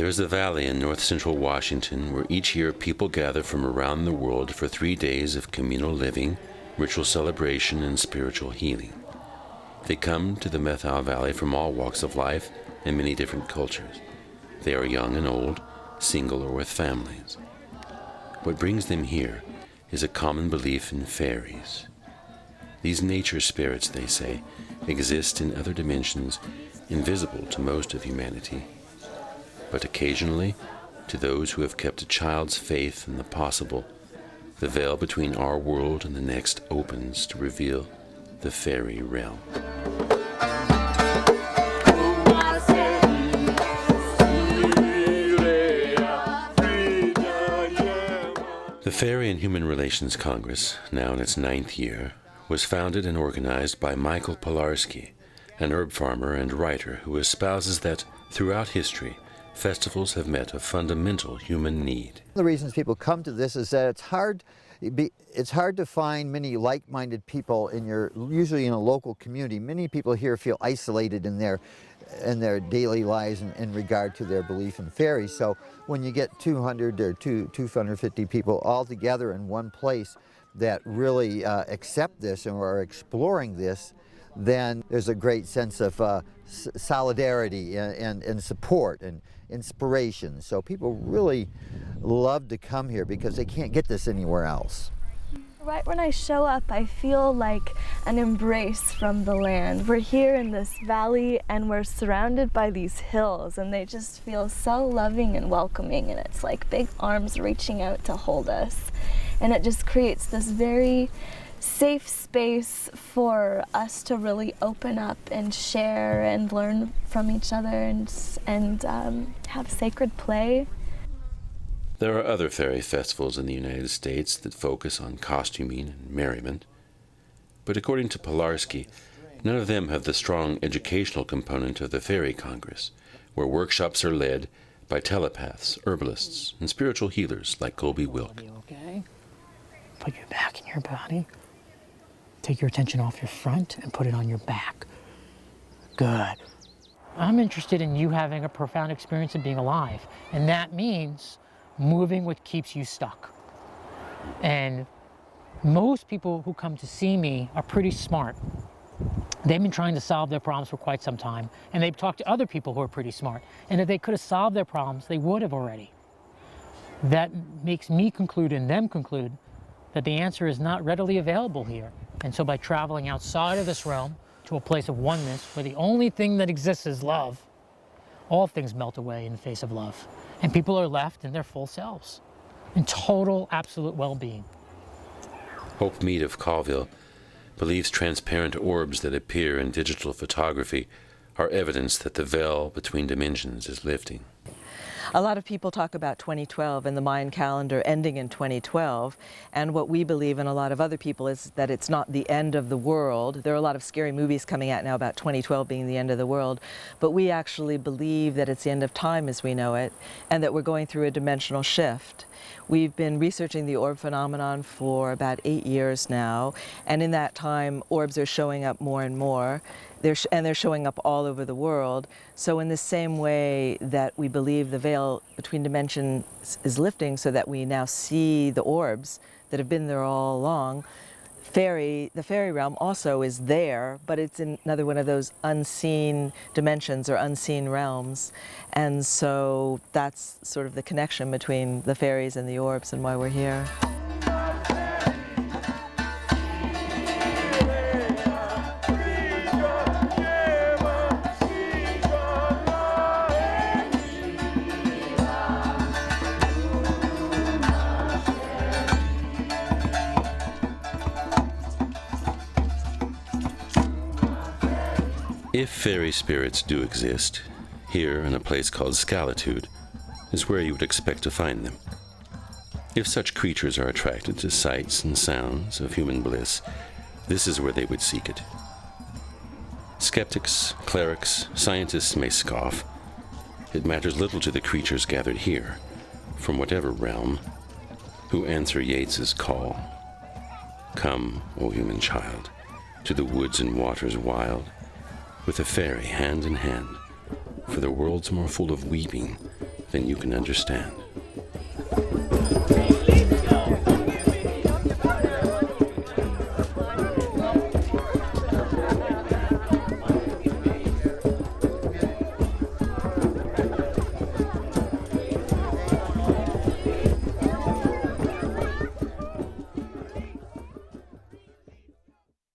is a valley in north-central Washington where each year people gather from around the world for 3 days of communal living, ritual celebration, and spiritual healing. They come to the Methil Valley from all walks of life and many different cultures. They are young and old, single or with families. What brings them here is a common belief in fairies. These nature spirits, they say, exist in other dimensions invisible to most of humanity. But occasionally, to those who have kept a child's faith in the possible, the veil between our world and the next opens to reveal the fairy realm. The Fairy and Human Relations Congress, now in its 9th year, was founded and organized by Michael Pilarski, an herb farmer and writer who espouses that throughout history, festivals have met a fundamental human need. The reasons people come to this is that it's hard to find many like-minded people usually in a local community. Many people here feel isolated in their daily lives in regard to their belief in fairies. So when you get 200 or 250 people all together in one place that really accept this and are exploring this, then there's a great sense of solidarity and support and inspiration. So people really love to come here because they can't get this anywhere else. Right when I show up, I feel like an embrace from the land. We're here in this valley and we're surrounded by these hills, and they just feel so loving and welcoming, and it's like big arms reaching out to hold us. And it just creates this very safe space for us to really open up and share and learn from each other and have sacred play. There are other fairy festivals in the United States that focus on costuming and merriment, but according to Pilarski, none of them have the strong educational component of the Fairy Congress, where workshops are led by telepaths, herbalists, and spiritual healers like Colby Wilk. Okay. Put your back in your body. Take your attention off your front and put it on your back. Good. I'm interested in you having a profound experience of being alive, and that means moving what keeps you stuck. And most people who come to see me are pretty smart. They've been trying to solve their problems for quite some time, and they've talked to other people who are pretty smart. And if they could have solved their problems, they would have already. That makes me conclude and them conclude that the answer is not readily available here. And so by traveling outside of this realm to a place of oneness where the only thing that exists is love, all things melt away in the face of love. And people are left in their full selves, in total, absolute well-being. Hope Mead of Colville believes transparent orbs that appear in digital photography are evidence that the veil between dimensions is lifting. A lot of people talk about 2012 and the Mayan calendar ending in 2012, and what we believe, and a lot of other people, is that it's not the end of the world. There are a lot of scary movies coming out now about 2012 being the end of the world, but we actually believe that it's the end of time as we know it, and that we're going through a dimensional shift. We've been researching the orb phenomenon for about 8 years now, and in that time orbs are showing up more and more. They're showing up all over the world. So in the same way that we believe the veil between dimensions is lifting so that we now see the orbs that have been there all along, the fairy realm also is there, but it's in another one of those unseen dimensions or unseen realms. And so that's sort of the connection between the fairies and the orbs and why we're here. If fairy spirits do exist, here in a place called Scalitude is where you would expect to find them. If such creatures are attracted to sights and sounds of human bliss, this is where they would seek it. Skeptics, clerics, scientists may scoff. It matters little to the creatures gathered here, from whatever realm, who answer Yeats's call. Come, O human child, to the woods and waters wild, with a fairy hand in hand, for the world's more full of weeping than you can understand.